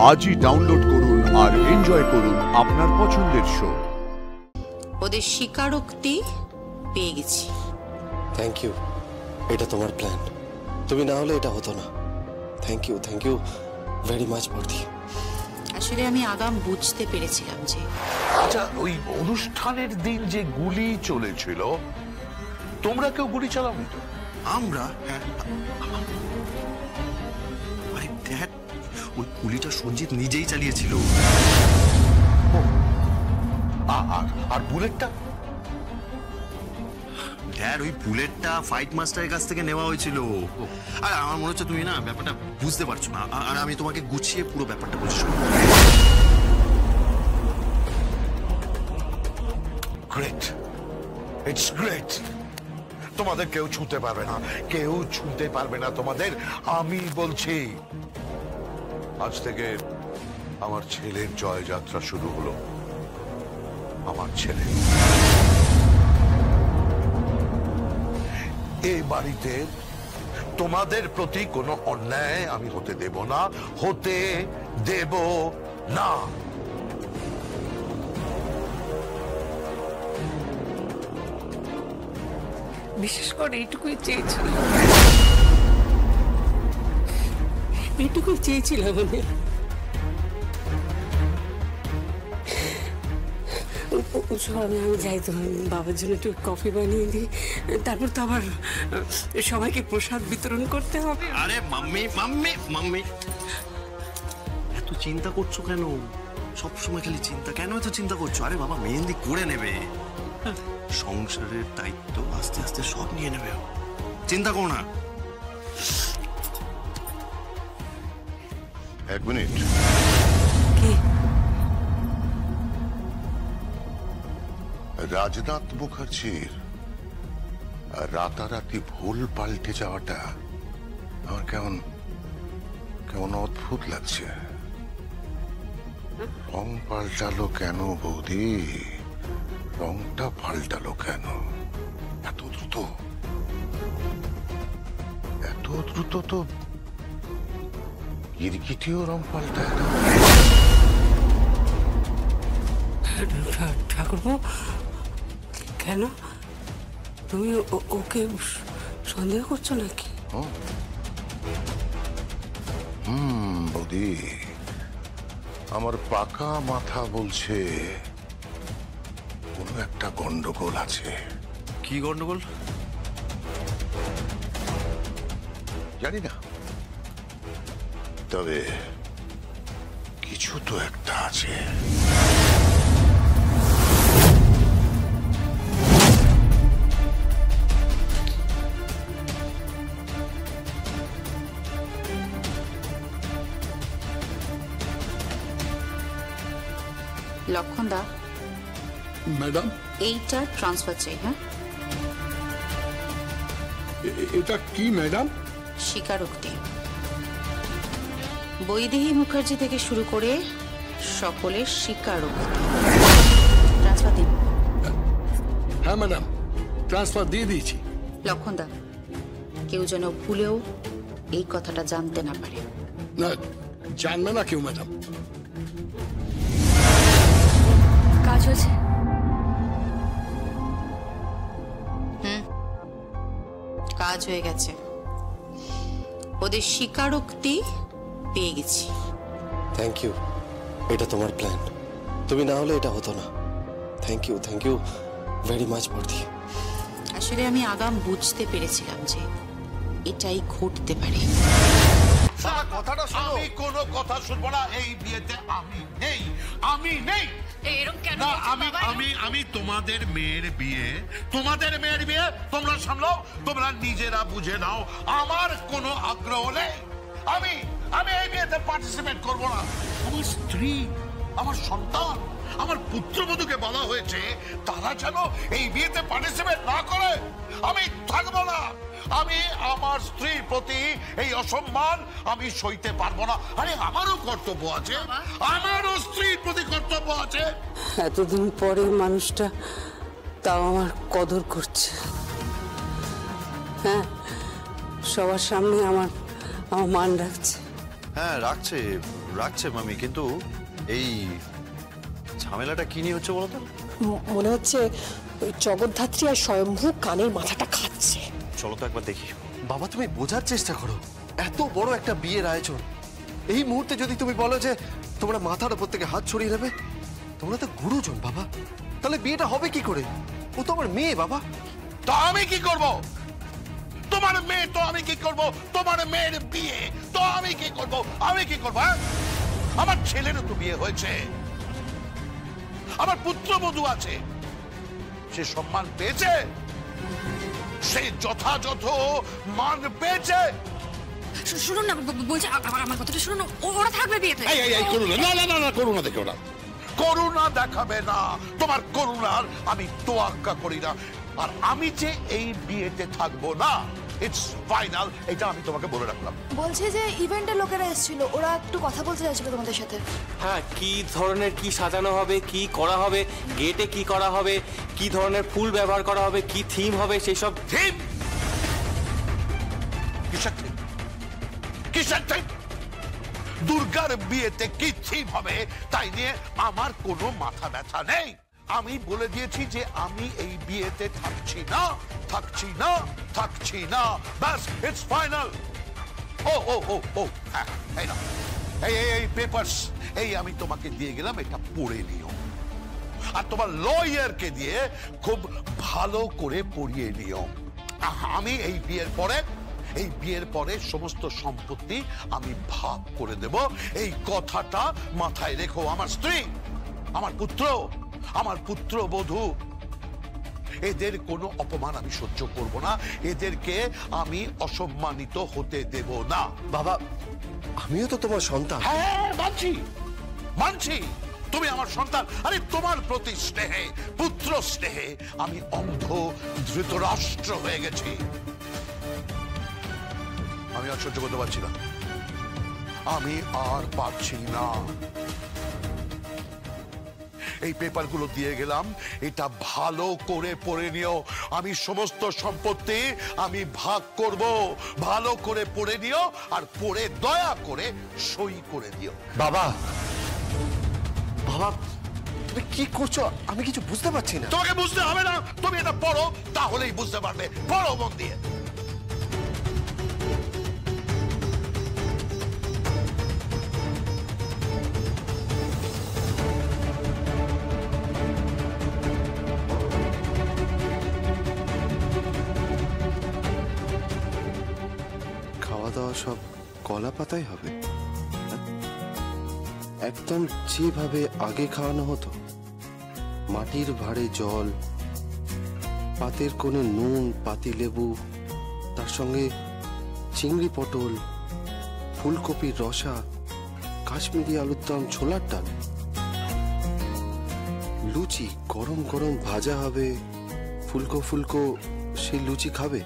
আজই ডাউনলোড করুন আর এনজয় করুন আপনার পছন্দের শো। ওদের স্বীকারোক্তি পেয়ে গেছি। থ্যাংক ইউ, এটা তোমার প্ল্যান। তুমি না হলে এটা হতো না। থ্যাংক ইউ ভেরি মাচ বর্দি। আসলে আমি আগাম বুঝতে পেরেছিলাম যে আচ্ছা, ওই অনুষ্ঠানের দিন যে গুলি চলেছিল, তোমরা কেউ গুলি চালাওনি তো? আমরা? হ্যাঁ। আরে ড্যাড, ওই গুলিটা সঞ্জিত নিজেই চালিয়েছিল। আর বুলেটটা? ড্যাড, ওই বুলেটটা ফাইট মাস্টারের কাছ থেকে নেওয়া হয়েছিল। আর আমার মনে হচ্ছে তুমি না ব্যাপারটা বুঝতে পারছো না। আর আমি তোমাকে গুছিয়ে পুরো ব্যাপারটা বলছি। Great, it's great. তোমাদের কেউ ছুঁতে পারবে না, কেউ ছুঁতে পারবে না তোমাদের। আমি বলছি, আজ থেকে আমার ছেলের জয়যাত্রা শুরু হলো। আমার ছেলে এই বাড়িতে তোমাদের প্রতি কোনো অন্যায় আমি হতে দেব না, হতে দেব না। বিশেষ করে এইটুকুই চেয়েছিলাম আমি। আমি যাই, তো বাবার জন্য একটু কফি বানিয়ে দিই, তারপর তো আবার সবাইকে প্রসাদ বিতরণ করতে হবে। আরে মাম্মি মাম্মি মাম্মি, এত চিন্তা করছো কেন? সবসময় খালি চিন্তা। কেন এত চিন্তা করছো? আরে বাবা মেহেন্দি করে নেবে, সংসারের দায়িত্ব আস্তে আস্তে সব নিয়ে নেবে। চিন্তা করো না। এক মিনিট। কি? রাজনাথ মুখার্জির রাতারাতি ভুল পাল্টে যাওয়াটা আমার কেমন কেমন অদ্ভুত লাগছে। রং পাল্টালো কেন বৌদি? রংটা পাল্টালো কেন এত দ্রুত? এত দ্রুত তো গিরগিটিও রং পাল্টায় না। ঠাকুরপো, কেন তুমি ওকে সন্দেহ করছো নাকি? বৌদি, আমার পাকা মাথা বলছে কোনো একটা গন্ডগোল আছে। কি গন্ডগোল? জানি না, তবে কিছু তো একটা আছে। লক্ষণদা, ম্যাডাম, এইটা ট্রান্সফার চাই। হ্যাঁ, এটা কি ম্যাডাম? স্বীকারোক্তি। বৈদেহী মুখার্জি থেকে শুরু করে সকলের স্বীকারোক্তি। ট্রান্সফার দিন। হ্যাঁ ম্যাডাম, ট্রান্সফার দিয়ে দিয়েছি। লক্ষণদা, কেউ যেন ভুলেও এই কথাটা জানতে না পারে। না, জানবে না কেউ ম্যাডাম। কাজ হয়েছে? কাজ হয়ে গেছে। ওদের স্বীকারোক্তি পেয়ে গেছি। থ্যাংক ইউ, এটা তোমার প্ল্যান। তুমি না হলে এটা হতো না। থ্যাংক ইউ ভেরি মাচ বর্দি। আসলে আমি আগাম বুঝতে পেরেছিলাম যে এটাই ঘটতে পারে। কথাটা শোনো। আমি কোনো কথা শুনবো না। এই বিয়েতে আমি নেই, আমি নেই। না, আমি তোমাদের মেয়ের বিয়ে, তোমরা সামলাও, তোমরা নিজেরা বুঝে নাও। আমার কোনো আগ্রহ নেই। আমি এই বিয়েতে পার্টিসিপেট করবো না। আমার স্ত্রী, আমার সন্তান, আমার পুত্রবধূকে বলা হয়েছে তারা যেন এই বিয়েতে পার্টিসিপেট না করে। আমি থাকবো না। আমি আমার স্ত্রীর প্রতি এই অসম্মান আমি সইতে পারবো না। আরে আমারও কর্তব্য আছে, আমারও স্ত্রীর প্রতি কর্তব্য আছে। এতদিন পরে মানুষটা তাও আমার কদর করছে। হ্যাঁ, সবার সামনে আমার মান রাখছে। হ্যাঁ রাখছে, রাখছে মামি, কিন্তু এই ঝামেলাটা কি নিয়ে হচ্ছে বলো তো? মনে হচ্ছে ওই জগদ্ধাত্রী আর স্বয়ম্ভু কানের মাথাটা খাচ্ছে। চলো তো একবার দেখি। বাবা তুমি বোঝার চেষ্টা করো, এত বড় একটা বিয়ের আয়োজন, এই মুহূর্তে যদি তুমি বলো যে তোমরা মাথার উপর থেকে হাত ছড়িয়ে নেবে, তোমরা তো গুরুজন বাবা, তাহলে বিয়েটা হবে কি করে? ও তো আমার মেয়ে বাবা। তো আমি কি করব? তোমার মেয়ে তো আমি কি করব? তোমার মেয়ের বিয়ে তো আমি কি করব? আমি কি করব? আমার ছেলেরও তো বিয়ে হয়েছে, আমার পুত্রবধূ আছে, সে সম্মান পেয়েছে, সে যথাযথ মান পেয়েছে। শুনুন না, বলছি আমার কথাটা শুনুন, ওরা থাকবে বিয়েতে। এই করুণা, না না না না, করুণা দেখো না, করুণা দেখাবে না। তোমার করুণার আমি তোয়াক্কা করি না। আর আমি যে এই বিয়েতে থাকবো না, ইটস ফাইনাল, এটা আমি তোমাকে বলে রাখলাম। বলছে যে ইভেন্টের লোকেরা এসেছিল, ওরা একটু কথা বলতে চাইছিল তোমাদের সাথে। হ্যাঁ, কি ধরনের কি সাজানো হবে, কি করা হবে, গেটে কি করা হবে, কি ধরনের ফুল ব্যবহার করা হবে, কি থিম হবে, সেই সব। থিম? কিসের থিম? কিসের থিম? দুর্গার বিয়েতে কি থিম হবে তাই নিয়ে আমার কোনো মাথা ব্যথা নেই। আমি বলে দিয়েছি যে আমি এই বিয়েতে থাকছি না, থাকছি না, থাকছি না, ব্যাস, ইটস ফাইনাল। ও ও ও ও হ্যাঁ, এই না, এই পেপারস, এই আমি তোমাকে দিয়ে গেলাম, এটা পড়ে নিও। আর তোমার লয়ারকে দিয়ে খুব ভালো করে পড়িয়ে নিও। আমি এই বিয়ের পরে সমস্ত সম্পত্তি আমি ভাগ করে দেব, এই কথাটা মাথায় রেখো। আমার স্ত্রী, আমার পুত্র, আমার পুত্রবধূ, এদের কোনো অপমান আমি সহ্য করব না, এদেরকে আমি অসম্মানিত হতে দেব না। বাবা আমিও তো তোমার সন্তান। হ্যাঁ মানছি, মানছি, তুমি আমার সন্তান। আরে তোমার প্রতি স্নেহে, পুত্র স্নেহে আমি অন্ধ ধৃতরাষ্ট্র হয়ে গেছি। আমি আর সহ্য করতে পারছি না, আমি আর পারছি না। এই পেপারগুলো দিয়ে গেলাম, এটা ভালো করে পড়ে নিও। আমি সমস্ত সম্পত্তি আমি ভাগ করব, ভালো করে পড়ে নিও, আর পড়ে দয়া করে সই করে দিও। বাবা বাবা তুমি কি করছো? আমি কিছু বুঝতে পারছি না। তোমাকে বুঝতে হবে না, তুমি এটা পড়ো, তাহলেই বুঝতে পারবে। পড়ো মন দিয়ে। খাওয়া দাওয়া সব কলা পাতাই হবে, একদম যেভাবে আগে খাওয়ানো হতো। মাটির ভাঁড়ে জল, পাতের কোণে নুন, পাতি লেবু, তার সঙ্গে চিংড়ি পটল, ফুলকপির রসা, কাশ্মীরি আলুর দম, ছোলার ডাল, লুচি গরম গরম ভাজা হবে, ফুলকো ফুলকো সেই লুচি খাবে।